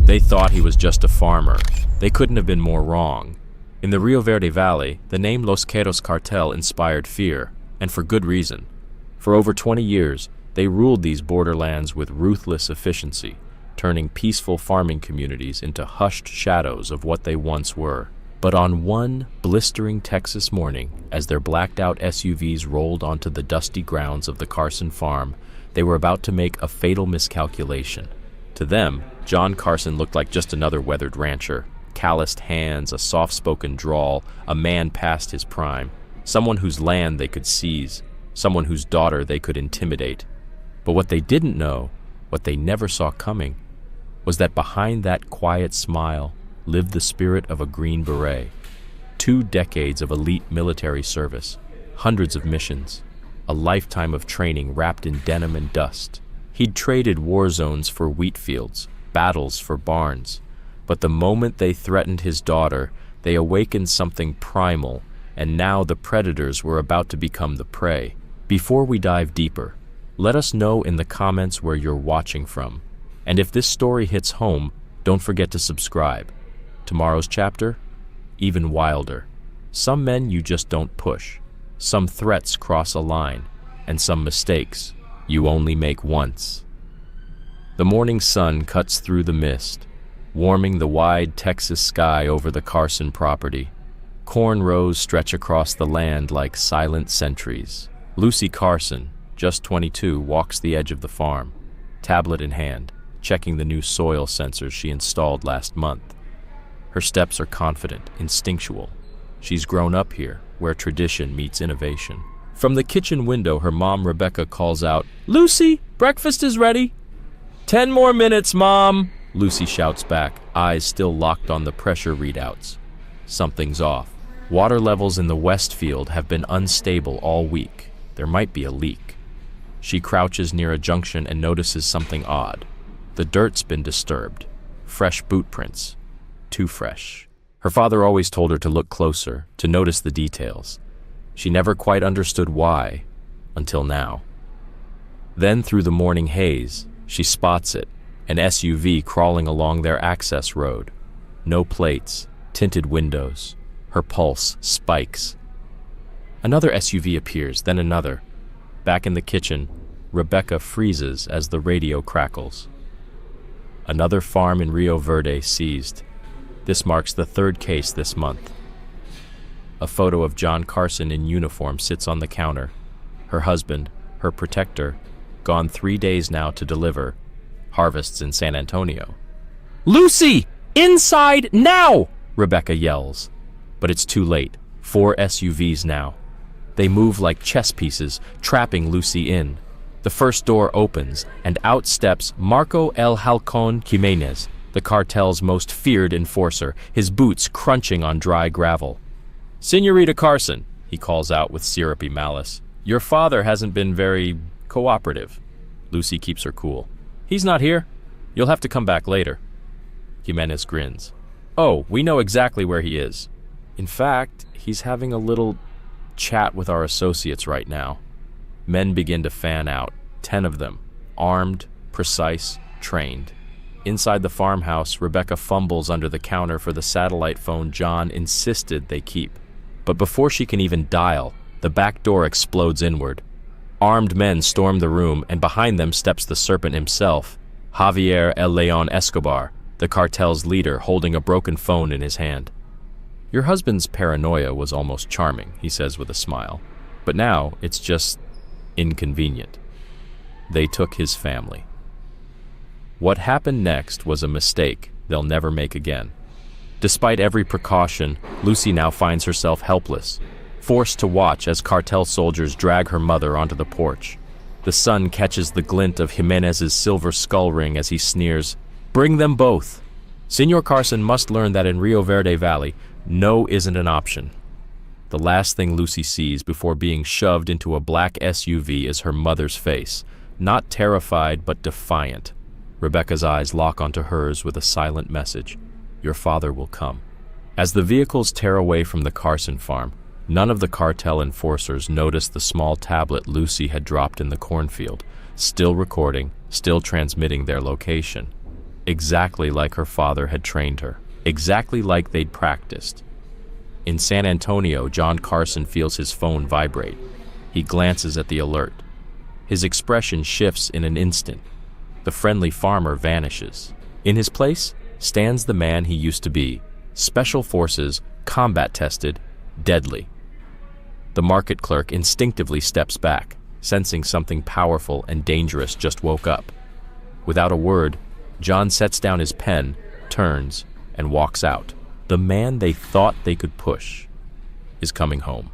They thought he was just a farmer. They couldn't have been more wrong. In the Rio Verde Valley, the name Los Queros Cartel inspired fear, and for good reason. For over 20 years, they ruled these borderlands with ruthless efficiency, turning peaceful farming communities into hushed shadows of what they once were. But on one blistering Texas morning, as their blacked-out SUVs rolled onto the dusty grounds of the Carson farm, they were about to make a fatal miscalculation. To them, John Carson looked like just another weathered rancher. Calloused hands, a soft-spoken drawl, a man past his prime, someone whose land they could seize, someone whose daughter they could intimidate. But what they didn't know, what they never saw coming, was that behind that quiet smile lived the spirit of a Green Beret. 2 decades of elite military service, hundreds of missions, a lifetime of training wrapped in denim and dust. He'd traded war zones for wheat fields, battles for barns. But the moment they threatened his daughter, they awakened something primal, and now the predators were about to become the prey. Before we dive deeper, let us know in the comments where you're watching from. And if this story hits home, don't forget to subscribe. Tomorrow's chapter? Even wilder. Some men you just don't push. Some threats cross a line, and some mistakes you only make once. The morning sun cuts through the mist, warming the wide Texas sky over the Carson property. Corn rows stretch across the land like silent sentries. Lucy Carson, just 22, walks the edge of the farm, tablet in hand, checking the new soil sensors she installed last month. Her steps are confident, instinctual. She's grown up here, where tradition meets innovation. From the kitchen window, her mom, Rebecca, calls out, "Lucy, breakfast is ready." 10 more minutes, Mom," Lucy shouts back, eyes still locked on the pressure readouts. Something's off. Water levels in the west field have been unstable all week. There might be a leak. She crouches near a junction and notices something odd. The dirt's been disturbed. Fresh boot prints. Too fresh. Her father always told her to look closer, to notice the details. She never quite understood why, until now. Then through the morning haze, she spots it, an SUV crawling along their access road. No plates, tinted windows. Her pulse spikes. Another SUV appears, then another. Back in the kitchen, Rebecca freezes as the radio crackles. Another farm in Rio Verde seized. This marks the 3rd case this month. A photo of John Carson in uniform sits on the counter. Her husband, her protector, gone 3 days now to deliver harvests in San Antonio. "Lucy! Inside now!" Rebecca yells. But it's too late. 4 SUVs now. They move like chess pieces, trapping Lucy in. The first door opens, and out steps Marco El Halcon Jimenez, the cartel's most feared enforcer, his boots crunching on dry gravel. "Señorita Carson," he calls out with syrupy malice, "your father hasn't been very cooperative." Lucy keeps her cool. "He's not here. You'll have to come back later." Jimenez grins. "Oh, we know exactly where he is. In fact, he's having a little chat with our associates right now." Men begin to fan out, 10 of them, armed, precise, trained. Inside the farmhouse, Rebecca fumbles under the counter for the satellite phone John insisted they keep. But before she can even dial, the back door explodes inward. Armed men storm the room, and behind them steps the serpent himself, Javier El León Escobar, the cartel's leader, holding a broken phone in his hand. "Your husband's paranoia was almost charming," he says with a smile. "But now it's just inconvenient. They took his family." What happened next was a mistake they'll never make again. Despite every precaution, Lucy now finds herself helpless, forced to watch as cartel soldiers drag her mother onto the porch. The sun catches the glint of Jimenez's silver skull ring as he sneers, "Bring them both." Senor Carson must learn that in Rio Verde Valley, no isn't an option. The last thing Lucy sees before being shoved into a black SUV is her mother's face, not terrified but defiant. Rebecca's eyes lock onto hers with a silent message, "Your father will come." As the vehicles tear away from the Carson farm, none of the cartel enforcers notice the small tablet Lucy had dropped in the cornfield, still recording, still transmitting their location. exactly like her father had trained her, exactly like they'd practiced. In San Antonio, John Carson feels his phone vibrate. He glances at the alert. His expression shifts in an instant. The friendly farmer vanishes. In his place stands the man he used to be, special forces, combat-tested, deadly. The market clerk instinctively steps back, sensing something powerful and dangerous just woke up. Without a word, John sets down his pen, turns, and walks out. The man they thought they could push is coming home.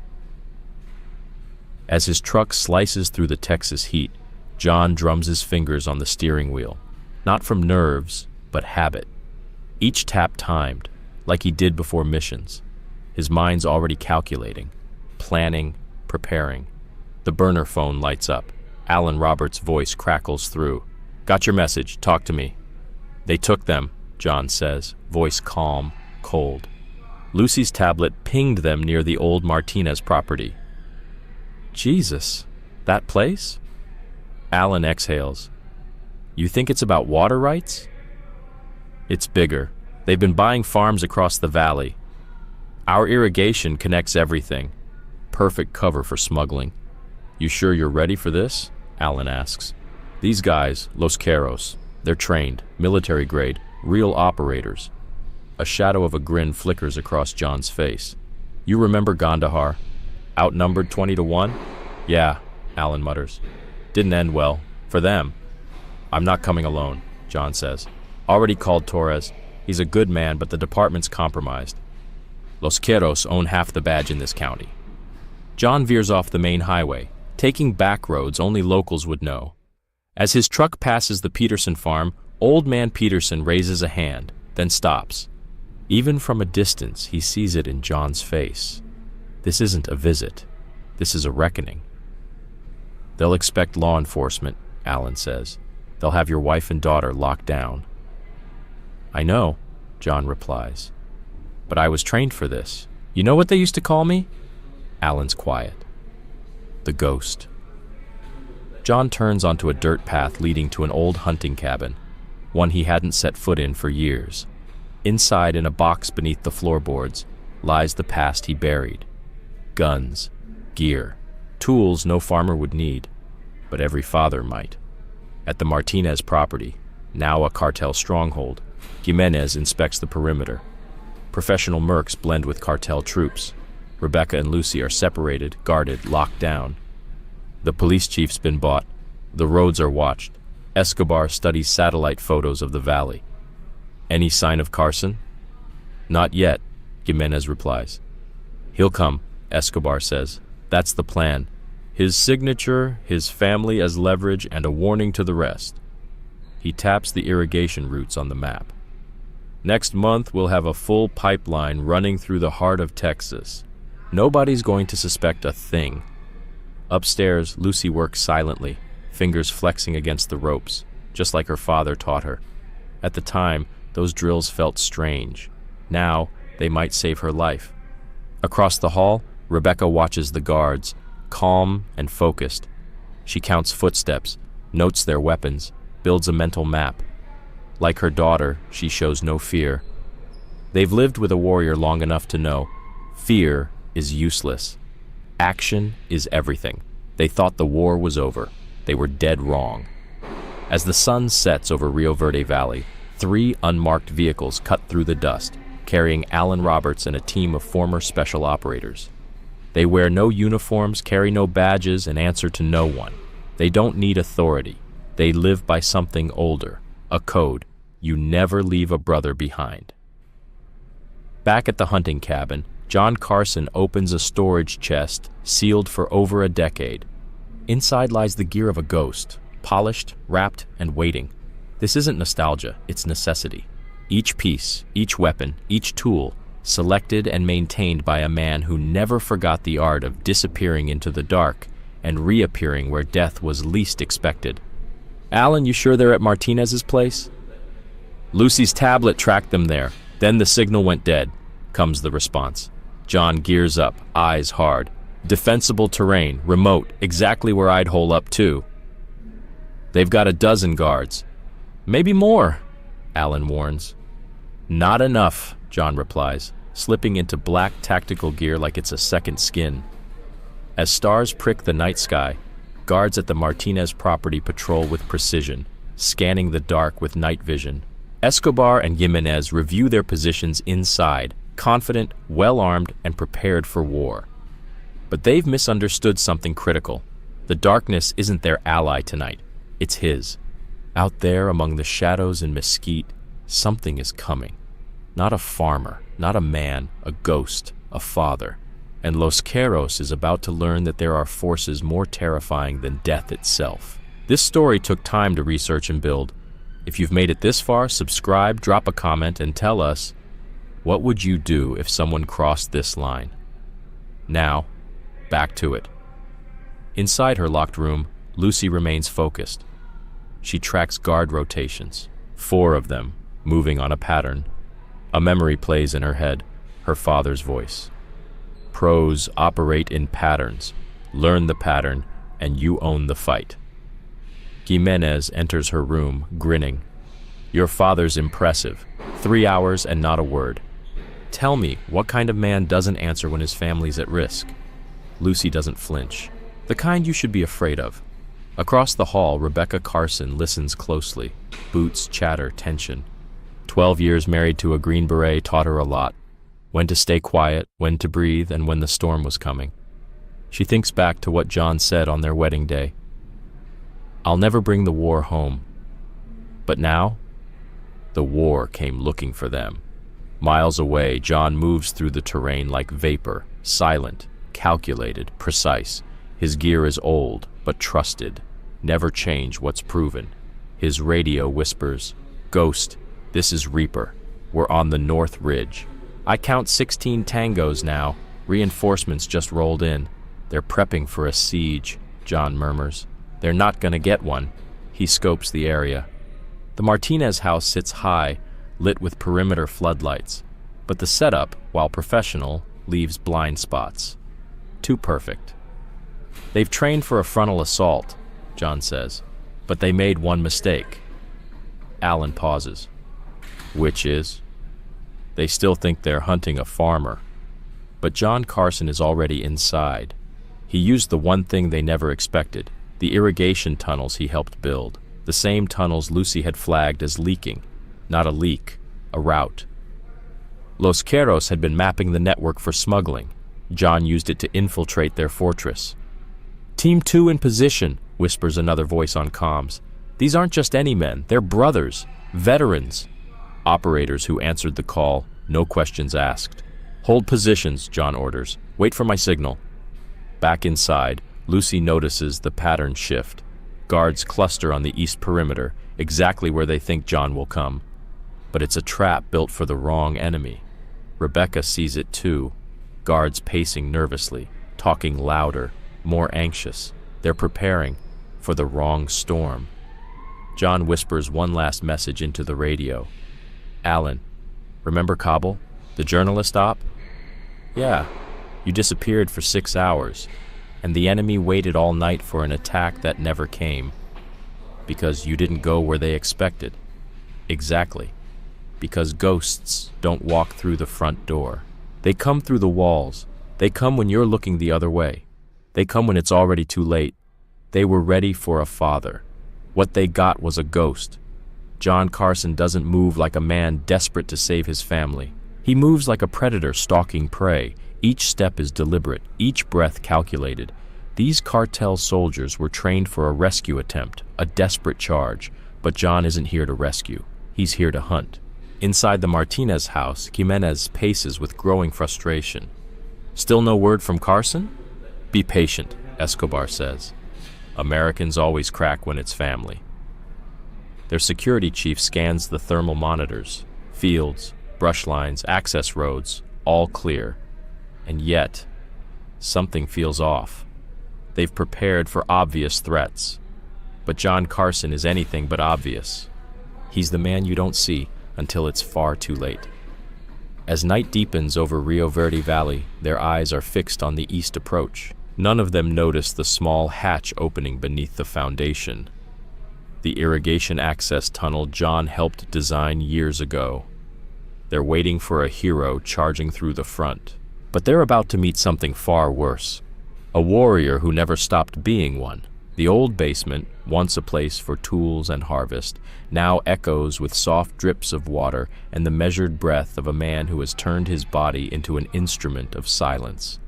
As his truck slices through the Texas heat, John drums his fingers on the steering wheel, not from nerves, but habit. Each tap timed, like he did before missions. His mind's already calculating, planning, preparing. The burner phone lights up. Alan Roberts' voice crackles through. "Got your message. Talk to me." "They took them," John says, voice calm, cold. Lucy's tablet pinged them near the old Martinez property. "Jesus, that place?" Alan exhales. "You think it's about water rights?" "It's bigger. They've been buying farms across the valley. Our irrigation connects everything. Perfect cover for smuggling." "You sure you're ready for this?" Alan asks. "These guys, Los Carros, they're trained, military grade, real operators." A shadow of a grin flickers across John's face. "You remember Gandahar? Outnumbered 20-1? "Yeah," Alan mutters. "Didn't end well. For them." "I'm not coming alone," John says. "Already called Torres. He's a good man, but the department's compromised. Los Carros own half the badge in this county." John veers off the main highway, taking back roads only locals would know. As his truck passes the Peterson farm, Old Man Peterson raises a hand, then stops. Even from a distance, he sees it in John's face. This isn't a visit. This is a reckoning. "They'll expect law enforcement," Alan says. "They'll have your wife and daughter locked down." "I know," John replies. "But I was trained for this. You know what they used to call me?" Alan's quiet. "The Ghost." John turns onto a dirt path leading to an old hunting cabin, one he hadn't set foot in for years. Inside, in a box beneath the floorboards, lies the past he buried. Guns, gear, tools no farmer would need, but every father might. At the Martinez property, now a cartel stronghold, Jimenez inspects the perimeter. Professional mercs blend with cartel troops. Rebecca and Lucy are separated, guarded, locked down. The police chief's been bought. The roads are watched. Escobar studies satellite photos of the valley. "Any sign of Carson?" "Not yet," Jimenez replies. "He'll come," Escobar says. "That's the plan. His signature, his family as leverage, and a warning to the rest." He taps the irrigation routes on the map. "Next month, we'll have a full pipeline running through the heart of Texas. Nobody's going to suspect a thing." Upstairs, Lucy works silently, fingers flexing against the ropes, just like her father taught her. At the time, those drills felt strange. Now, they might save her life. Across the hall, Rebecca watches the guards, calm and focused. She counts footsteps, notes their weapons, builds a mental map. Like her daughter, she shows no fear. They've lived with a warrior long enough to know fear is useless. Action is everything. They thought the war was over. They were dead wrong. As the sun sets over Rio Verde Valley, 3 unmarked vehicles cut through the dust, carrying Alan Roberts and a team of former special operators. They wear no uniforms, carry no badges, and answer to no one. They don't need authority. They live by something older, a code. You never leave a brother behind. Back at the hunting cabin, John Carson opens a storage chest sealed for over a decade. Inside lies the gear of a ghost, polished, wrapped, and waiting. This isn't nostalgia, it's necessity. Each piece, each weapon, each tool, selected and maintained by a man who never forgot the art of disappearing into the dark and reappearing where death was least expected. "Alan, you sure they're at Martinez's place?" "Lucy's tablet tracked them there. Then the signal went dead," comes the response. John gears up, eyes hard. "Defensible terrain, remote, exactly where I'd hole up too." "They've got a dozen guards." "Maybe more," Alan warns. Not enough, John replies, slipping into black tactical gear like it's a second skin. As stars prick the night sky, guards at the Martinez property patrol with precision, scanning the dark with night vision. Escobar and Jimenez review their positions inside, confident, well-armed, and prepared for war. But they've misunderstood something critical. The darkness isn't their ally tonight, it's his. Out there among the shadows in Mesquite, something is coming. Not a farmer, not a man, a ghost, a father. And Los Queros is about to learn that there are forces more terrifying than death itself. This story took time to research and build. If you've made it this far, subscribe, drop a comment, and tell us, what would you do if someone crossed this line? Now, back to it. Inside her locked room, Lucy remains focused. She tracks guard rotations, 4 of them, moving on a pattern. A memory plays in her head, her father's voice. Pros operate in patterns. Learn the pattern, and you own the fight. Jimenez enters her room, grinning. Your father's impressive. 3 hours and not a word. Tell me, what kind of man doesn't answer when his family's at risk? Lucy doesn't flinch. The kind you should be afraid of. Across the hall, Rebecca Carson listens closely. Boots, chatter, tension. 12 years married to a Green Beret taught her a lot. When to stay quiet, when to breathe, and when the storm was coming. She thinks back to what John said on their wedding day. I'll never bring the war home. But now, the war came looking for them. Miles away, John moves through the terrain like vapor, silent, calculated, precise. His gear is old, but trusted. Never change what's proven. His radio whispers, Ghost, this is Reaper. We're on the North Ridge. I count 16 tangos now. Reinforcements just rolled in. They're prepping for a siege, John murmurs. They're not gonna get one. He scopes the area. The Martinez house sits high, lit with perimeter floodlights. But the setup, while professional, leaves blind spots. Too perfect. They've trained for a frontal assault, John says, but they made one mistake. Alan pauses. Which is? They still think they're hunting a farmer. But John Carson is already inside. He used the one thing they never expected, the irrigation tunnels he helped build, the same tunnels Lucy had flagged as leaking. Not a leak, a route. Los Queros had been mapping the network for smuggling. John used it to infiltrate their fortress. Team 2 in position, whispers another voice on comms. These aren't just any men, they're brothers, veterans. Operators who answered the call, no questions asked. Hold positions, John orders. Wait for my signal. Back inside, Lucy notices the pattern shift. Guards cluster on the east perimeter, exactly where they think John will come. But it's a trap built for the wrong enemy. Rebecca sees it too. Guards pacing nervously, talking louder, more anxious. They're preparing for the wrong storm. John whispers one last message into the radio. Alan, remember Kabul, the journalist op? Yeah, you disappeared for 6 hours, and the enemy waited all night for an attack that never came. Because you didn't go where they expected. Exactly. Because ghosts don't walk through the front door. They come through the walls. They come when you're looking the other way. They come when it's already too late. They were ready for a father. What they got was a ghost. John Carson doesn't move like a man desperate to save his family. He moves like a predator stalking prey. Each step is deliberate, each breath calculated. These cartel soldiers were trained for a rescue attempt, a desperate charge. But John isn't here to rescue. He's here to hunt. Inside the Martinez house, Jimenez paces with growing frustration. Still no word from Carson? Be patient, Escobar says. Americans always crack when it's family. Their security chief scans the thermal monitors. Fields, brush lines, access roads, all clear. And yet, something feels off. They've prepared for obvious threats. But John Carson is anything but obvious. He's the man you don't see until it's far too late. As night deepens over Rio Verde Valley, their eyes are fixed on the east approach. None of them notice the small hatch opening beneath the foundation. the irrigation access tunnel John helped design years ago. They're waiting for a hero charging through the front. But they're about to meet something far worse. A warrior who never stopped being one. The old basement, once a place for tools and harvest, now echoes with soft drips of water and the measured breath of a man who has turned his body into an instrument of silence.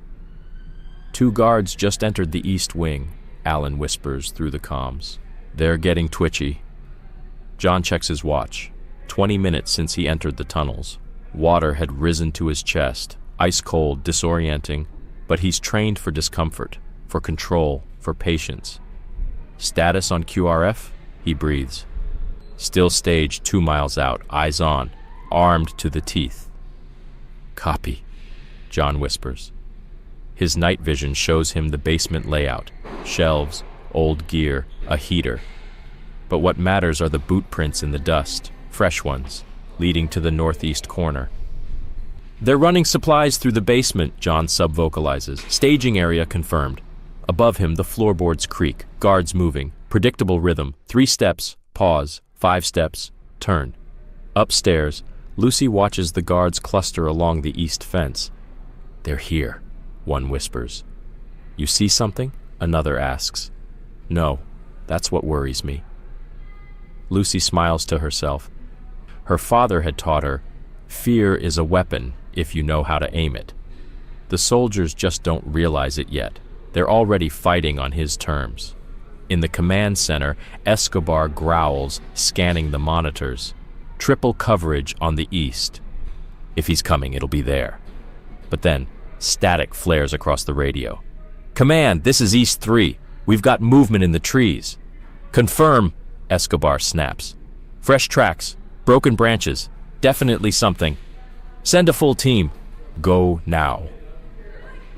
2 guards just entered the east wing, Alan whispers through the comms. They're getting twitchy. John checks his watch. 20 minutes since he entered the tunnels. Water had risen to his chest, ice cold, disorienting, but he's trained for discomfort, for control, for patience. Status on QRF? He breathes. Still stage 2 miles out, eyes on, armed to the teeth. Copy, John whispers. His night vision shows him the basement layout, shelves, old gear, a heater. But what matters are the boot prints in the dust, fresh ones, leading to the northeast corner. They're running supplies through the basement, John subvocalizes. Staging area confirmed. Above him, the floorboards creak, guards moving, predictable rhythm, 3 steps, pause, 5 steps, turn. Upstairs, Lucy watches the guards cluster along the east fence. They're here, one whispers. You see something? Another asks. No, that's what worries me. Lucy smiles to herself. Her father had taught her, fear is a weapon if you know how to aim it. The soldiers just don't realize it yet. They're already fighting on his terms. In the command center, Escobar growls, scanning the monitors. Triple coverage on the east. If he's coming, it'll be there. But then, static flares across the radio. Command, this is East 3. We've got movement in the trees. Confirm, Escobar snaps. Fresh tracks, broken branches, definitely something. Send a full team. Go now.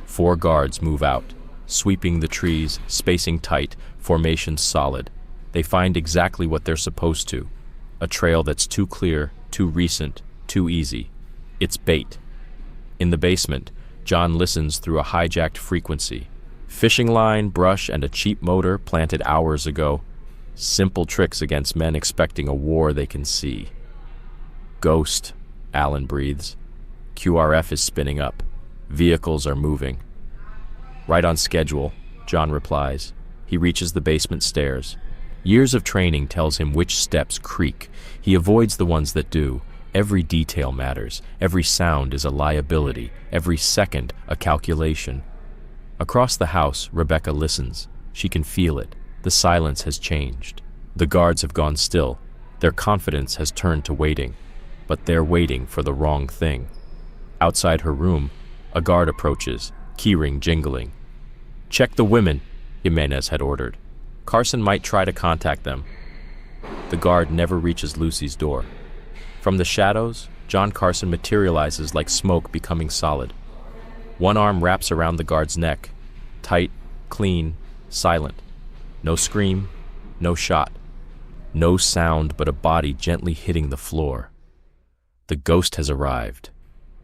4 guards move out, sweeping the trees, spacing tight, formation solid. They find exactly what they're supposed to. A trail that's too clear, too recent, too easy. It's bait. In the basement, John listens through a hijacked frequency. Fishing line, brush, and a cheap motor planted hours ago. Simple tricks against men expecting a war they can see. Ghost, Alan breathes. QRF is spinning up. Vehicles are moving. Right on schedule, John replies. He reaches the basement stairs. Years of training tells him which steps creak. He avoids the ones that do. Every detail matters. Every sound is a liability. Every second, a calculation. Across the house, Rebecca listens. She can feel it. The silence has changed. The guards have gone still. Their confidence has turned to waiting. But they're waiting for the wrong thing. Outside her room, a guard approaches, keyring jingling. Check the women, Jimenez had ordered. Carson might try to contact them. The guard never reaches Lucy's door. From the shadows, John Carson materializes like smoke becoming solid. One arm wraps around the guard's neck. Tight, clean, silent. No scream, no shot. No sound but a body gently hitting the floor. The ghost has arrived.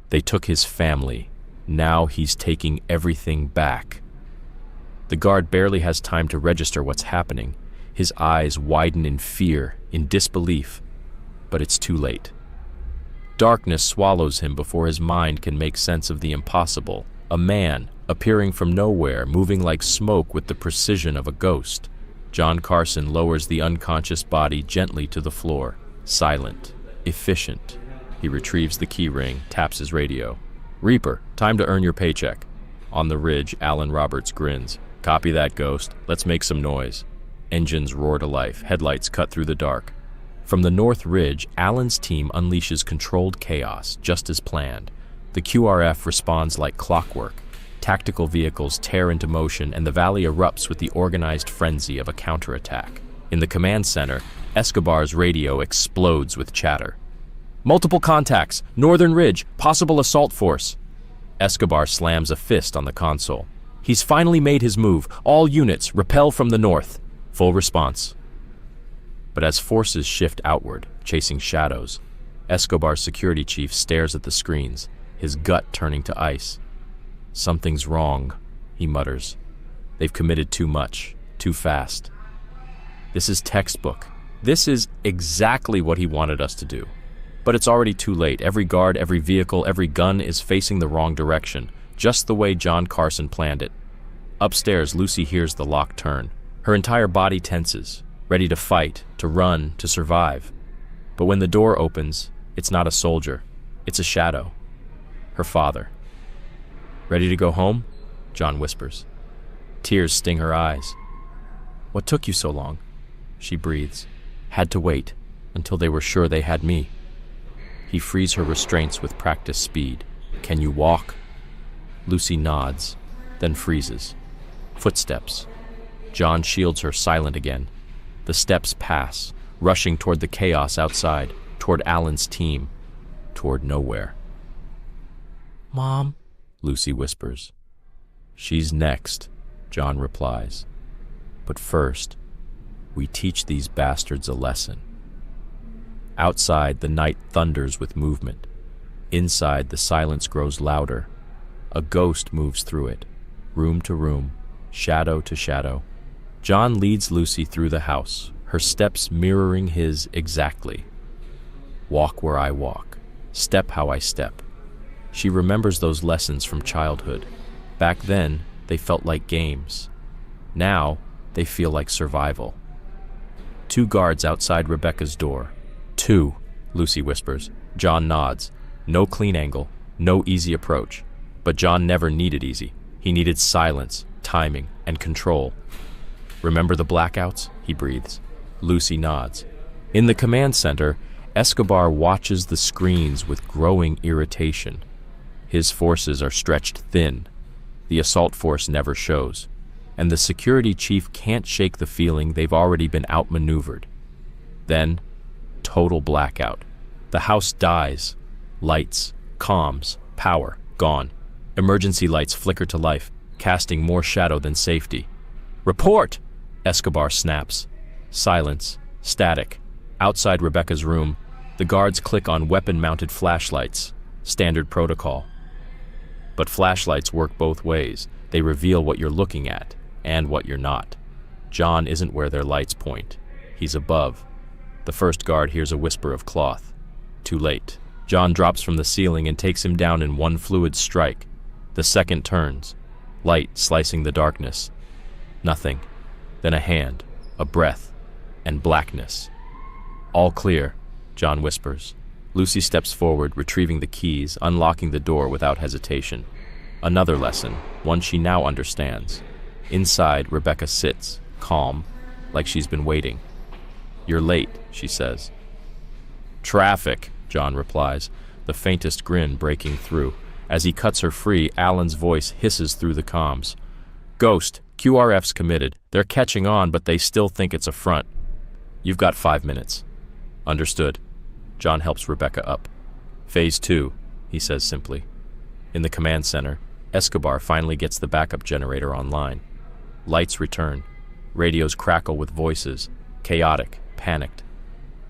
They took his family. Now he's taking everything back. The guard barely has time to register what's happening. His eyes widen in fear, in disbelief. But it's too late. Darkness swallows him before his mind can make sense of the impossible. A man, appearing from nowhere, moving like smoke with the precision of a ghost. John Carson lowers the unconscious body gently to the floor. Silent, efficient. He retrieves the key ring, taps his radio. Reaper, time to earn your paycheck. On the ridge, Alan Roberts grins. Copy that, Ghost. Let's make some noise. Engines roar to life. Headlights cut through the dark. From the north ridge, Alan's team unleashes controlled chaos, just as planned. The QRF responds like clockwork. Tactical vehicles tear into motion, and the valley erupts with the organized frenzy of a counterattack. In the command center, Escobar's radio explodes with chatter. Multiple contacts, northern ridge, possible assault force. Escobar slams a fist on the console. He's finally made his move. All units, repel from the north. Full response. But as forces shift outward, chasing shadows, Escobar's security chief stares at the screens, his gut turning to ice. Something's wrong, he mutters. They've committed too much, too fast. This is textbook. This is exactly what he wanted us to do. But it's already too late. Every guard, every vehicle, every gun is facing the wrong direction, just the way John Carson planned it. Upstairs, Lucy hears the lock turn. Her entire body tenses, ready to fight, to run, to survive. But when the door opens, it's not a soldier. It's a shadow. Her father. "Ready to go home?" John whispers. Tears sting her eyes. "What took you so long?" She breathes. "Had to wait until they were sure they had me." He frees her restraints with practiced speed. "Can you walk?" Lucy nods, then freezes. Footsteps. John shields her, silent again. The steps pass, rushing toward the chaos outside, toward Alan's team, toward nowhere. "Mom," Lucy whispers. "She's next," John replies. "But first, we teach these bastards a lesson." Outside, the night thunders with movement. Inside, the silence grows louder. A ghost moves through it, room to room, shadow to shadow. John leads Lucy through the house, her steps mirroring his exactly. Walk where I walk, step how I step. She remembers those lessons from childhood. Back then, they felt like games. Now, they feel like survival. 2 guards outside Rebecca's door. 2, Lucy whispers. John nods. No clean angle, no easy approach. But John never needed easy. He needed silence, timing, and control. "Remember the blackouts?" he breathes. Lucy nods. In the command center, Escobar watches the screens with growing irritation. His forces are stretched thin. The assault force never shows. And the security chief can't shake the feeling they've already been outmaneuvered. Then, total blackout. The house dies. Lights, comms, power, gone. Emergency lights flicker to life, casting more shadow than safety. "Report!" Escobar snaps. Silence, static. Outside Rebecca's room, the guards click on weapon-mounted flashlights. Standard protocol. But flashlights work both ways. They reveal what you're looking at, and what you're not. John isn't where their lights point. He's above. The first guard hears a whisper of cloth. Too late. John drops from the ceiling and takes him down in one fluid strike. The second turns. Light slicing the darkness. Nothing. Then a hand, a breath, and blackness. "All clear," John whispers. Lucy steps forward, retrieving the keys, unlocking the door without hesitation. Another lesson, one she now understands. Inside, Rebecca sits, calm, like she's been waiting. "You're late," she says. "Traffic," John replies, the faintest grin breaking through. As he cuts her free, Alan's voice hisses through the comms. "Ghost, QRF's committed. They're catching on, but they still think it's a front. You've got 5 minutes." "Understood." John helps Rebecca up. "Phase 2, he says simply. In the command center, Escobar finally gets the backup generator online. Lights return. Radios crackle with voices. Chaotic, panicked.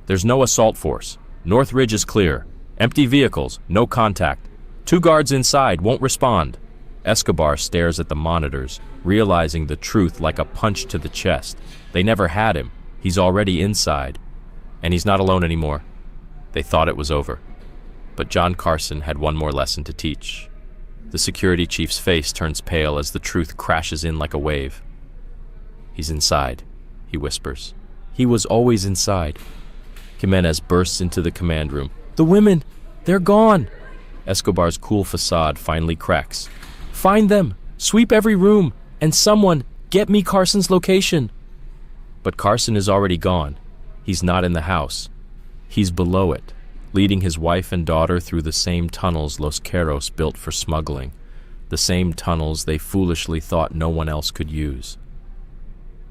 "There's no assault force. North Ridge is clear. Empty vehicles, no contact. 2 guards inside, won't respond." Escobar stares at the monitors, realizing the truth like a punch to the chest. They never had him. He's already inside. And he's not alone anymore. They thought it was over. But John Carson had one more lesson to teach. The security chief's face turns pale as the truth crashes in like a wave. "He's inside," he whispers. "He was always inside." Jimenez bursts into the command room. "The women! They're gone!" Escobar's cool facade finally cracks. "Find them! Sweep every room! And someone, get me Carson's location!" But Carson is already gone. He's not in the house. He's below it, leading his wife and daughter through the same tunnels Los Queros built for smuggling, the same tunnels they foolishly thought no one else could use.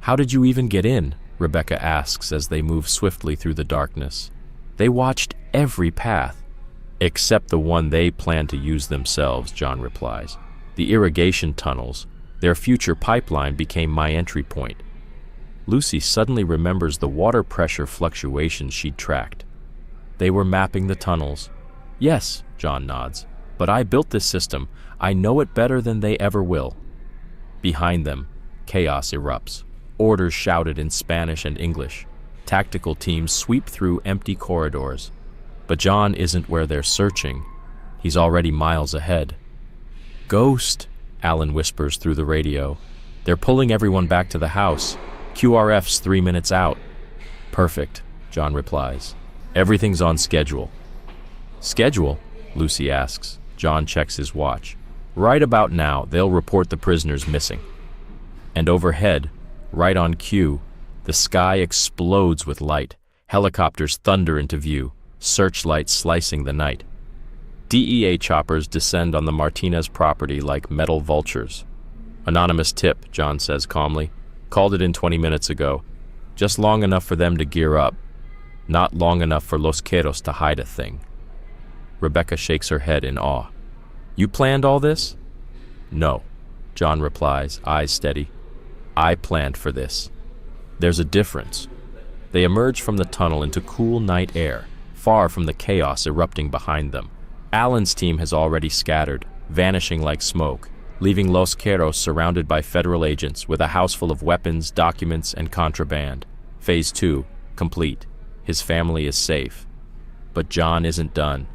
"How did you even get in?" Rebecca asks as they move swiftly through the darkness. "They watched every path." "Except the one they plan to use themselves," John replies. "The irrigation tunnels, their future pipeline became my entry point." Lucy suddenly remembers the water pressure fluctuations she'd tracked. They were mapping the tunnels. "Yes," John nods, "but I built this system. I know it better than they ever will." Behind them, chaos erupts. Orders shouted in Spanish and English. Tactical teams sweep through empty corridors. But John isn't where they're searching. He's already miles ahead. "Ghost," Alan whispers through the radio. "They're pulling everyone back to the house. QRF's 3 minutes out." "Perfect," John replies. "Everything's on schedule." "Schedule?" Lucy asks. John checks his watch. "Right about now, they'll report the prisoners missing." And overhead, right on cue, the sky explodes with light. Helicopters thunder into view, searchlights slicing the night. DEA choppers descend on the Martinez property like metal vultures. "Anonymous tip," John says calmly. "Called it in 20 minutes ago. Just long enough for them to gear up. Not long enough for Los Queros to hide a thing." Rebecca shakes her head in awe. "You planned all this?" "No," John replies, eyes steady. "I planned for this." There's a difference. They emerge from the tunnel into cool night air, far from the chaos erupting behind them. Alan's team has already scattered, vanishing like smoke, leaving Los Queros surrounded by federal agents with a house full of weapons, documents, and contraband. Phase 2, complete. His family is safe. But John isn't done.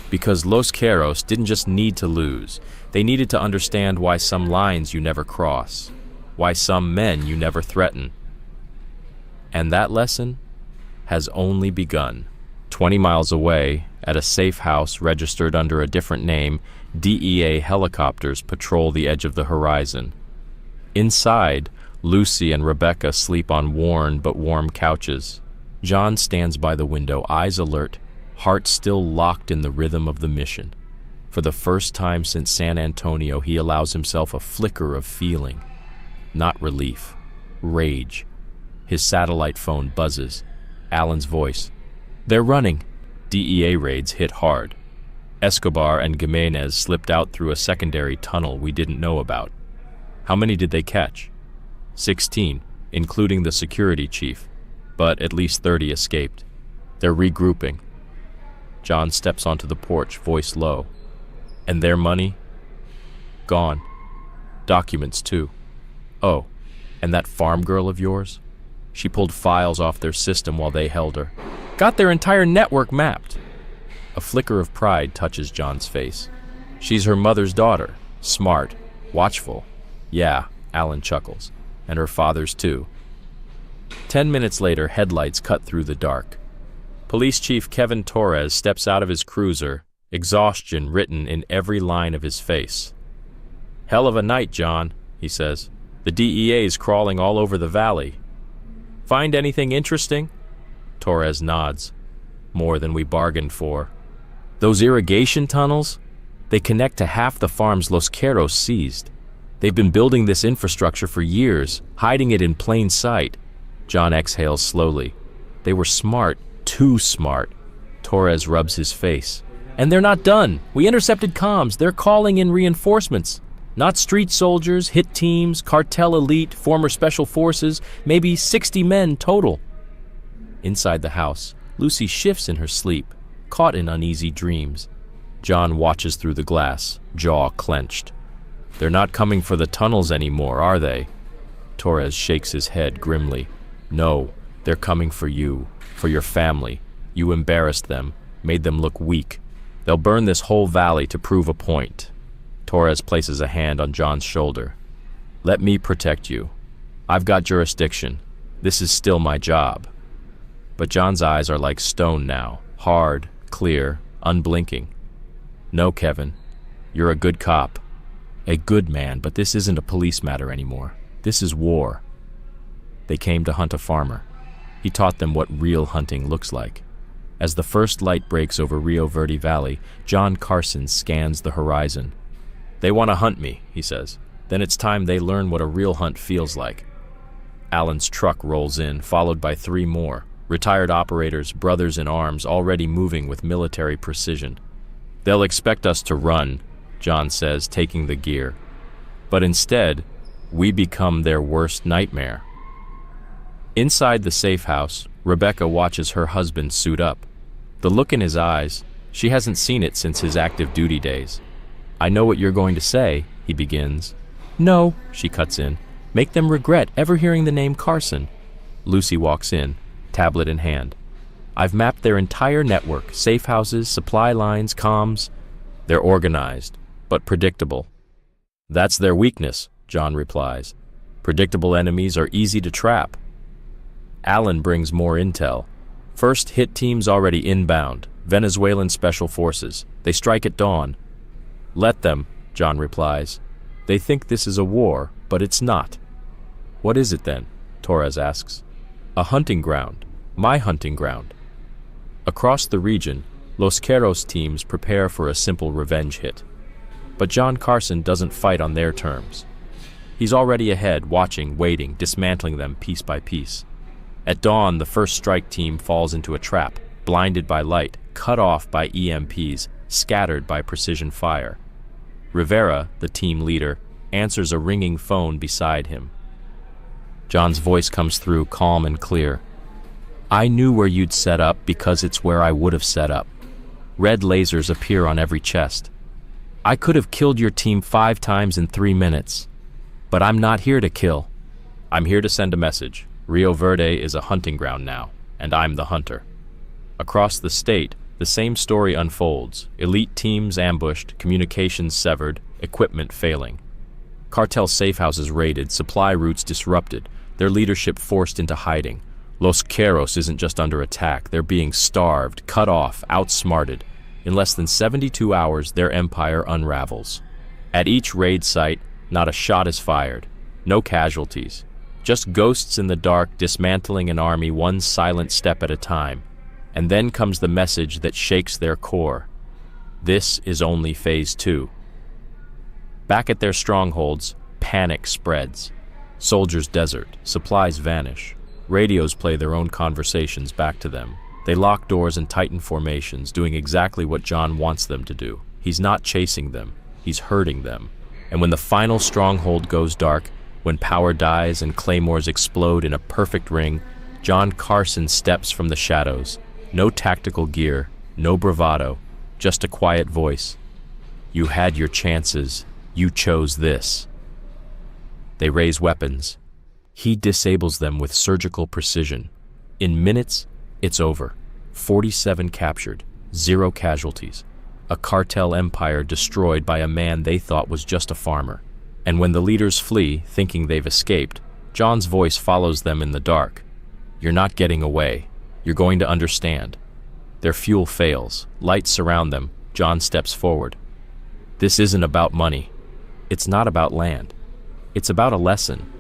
Because Los Queros didn't just need to lose. They needed to understand why some lines you never cross, why some men you never threaten. And that lesson has only begun. 20 miles away, at a safe house registered under a different name, DEA helicopters patrol the edge of the horizon. Inside, Lucy and Rebecca sleep on worn but warm couches. John stands by the window, eyes alert, heart still locked in the rhythm of the mission. For the first time since San Antonio, he allows himself a flicker of feeling. Not relief, rage. His satellite phone buzzes. Alan's voice. "They're running." DEA raids hit hard. Escobar and Gimenez slipped out through a secondary tunnel we didn't know about. How many did they catch? 16, including the security chief, but at least 30 escaped. They're regrouping. John steps onto the porch, voice low. "And their money?" "Gone. Documents, too." "Oh, and that farm girl of yours?" She pulled files off their system while they held her. "Got their entire network mapped." A flicker of pride touches John's face. "She's her mother's daughter. Smart. Watchful." "Yeah," Alan chuckles. "And her father's too." 10 minutes later, headlights cut through the dark. Police Chief Kevin Torres steps out of his cruiser, exhaustion written in every line of his face. "Hell of a night, John," he says. "The DEA's crawling all over the valley. Find anything interesting?" Torres nods. "More than we bargained for." "Those irrigation tunnels? They connect to half the farms Los Queros seized. They've been building this infrastructure for years, hiding it in plain sight." John exhales slowly. "They were smart, too smart." Torres rubs his face. "And they're not done. We intercepted comms. They're calling in reinforcements. Not street soldiers, hit teams, cartel elite, former special forces, maybe 60 men total." Inside the house, Lucy shifts in her sleep, caught in uneasy dreams. John watches through the glass, jaw clenched. "They're not coming for the tunnels anymore, are they?" Torres shakes his head grimly. "No, they're coming for you, for your family. You embarrassed them, made them look weak. They'll burn this whole valley to prove a point." Torres places a hand on John's shoulder. "Let me protect you. I've got jurisdiction. This is still my job." But John's eyes are like stone now, hard, clear, unblinking. "No, Kevin. You're a good cop. A good man, but this isn't a police matter anymore. This is war." They came to hunt a farmer. He taught them what real hunting looks like. As the first light breaks over Rio Verde Valley, John Carson scans the horizon. "They want to hunt me," he says. "Then it's time they learn what a real hunt feels like." Alan's truck rolls in, followed by 3 more. Retired operators, brothers in arms, already moving with military precision. "They'll expect us to run," John says, taking the gear. "But instead, we become their worst nightmare." Inside the safe house, Rebecca watches her husband suit up. The look in his eyes, she hasn't seen it since his active duty days. "I know what you're going to say," he begins. "No," she cuts in. "Make them regret ever hearing the name Carson." Lucy walks in. tablet in hand. I've mapped their entire network, safe houses, supply lines, comms. They're organized, but predictable. That's their weakness, John replies. Predictable enemies are easy to trap. Alan brings more intel. First hit team's already inbound, Venezuelan special forces. They strike at dawn. Let them, John replies. They think this is a war, but it's not. What is it then? Torres asks. A hunting ground. My hunting ground. Across the region, Los Queros teams prepare for a simple revenge hit. But John Carson doesn't fight on their terms. He's already ahead, watching, waiting, dismantling them piece by piece. At dawn, the first strike team falls into a trap, blinded by light, cut off by EMPs, scattered by precision fire. Rivera, the team leader, answers a ringing phone beside him. John's voice comes through calm and clear. I knew where you'd set up because it's where I would have set up. Red lasers appear on every chest. I could have killed your team 5 times in 3 minutes. But I'm not here to kill. I'm here to send a message. Rio Verde is a hunting ground now, and I'm the hunter. Across the state, the same story unfolds. Elite teams ambushed, communications severed, equipment failing. Cartel safehouses raided, supply routes disrupted, their leadership forced into hiding. Los Queros isn't just under attack, they're being starved, cut off, outsmarted. In less than 72 hours, their empire unravels. At each raid site, not a shot is fired, no casualties. Just ghosts in the dark dismantling an army one silent step at a time. And then comes the message that shakes their core. This is only phase 2. Back at their strongholds, panic spreads. Soldiers desert, supplies vanish. Radios play their own conversations back to them. They lock doors and tighten formations, doing exactly what John wants them to do. He's not chasing them, he's hurting them. And when the final stronghold goes dark, when power dies and claymores explode in a perfect ring, John Carson steps from the shadows. No tactical gear, no bravado, just a quiet voice. You had your chances. You chose this. They raise weapons. He disables them with surgical precision. In minutes, it's over. 47 captured, 0 casualties. A cartel empire destroyed by a man they thought was just a farmer. And when the leaders flee, thinking they've escaped, John's voice follows them in the dark. You're not getting away. You're going to understand. Their fuel fails. Lights surround them. John steps forward. This isn't about money. It's not about land. It's about a lesson.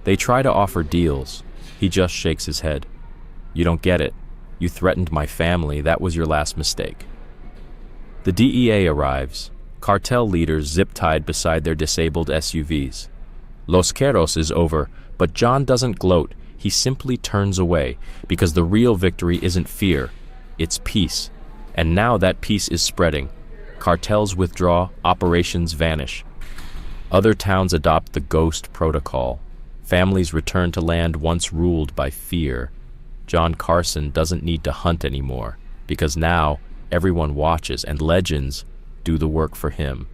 They try to offer deals. He just shakes his head. You don't get it. You threatened my family. That was your last mistake. The DEA arrives. Cartel leaders zip-tied beside their disabled SUVs. Los Queros is over, but John doesn't gloat. He simply turns away, because the real victory isn't fear, it's peace. And now that peace is spreading. Cartels withdraw, operations vanish. Other towns adopt the ghost protocol. Families return to land once ruled by fear. John Carson doesn't need to hunt anymore, because now everyone watches and legends do the work for him.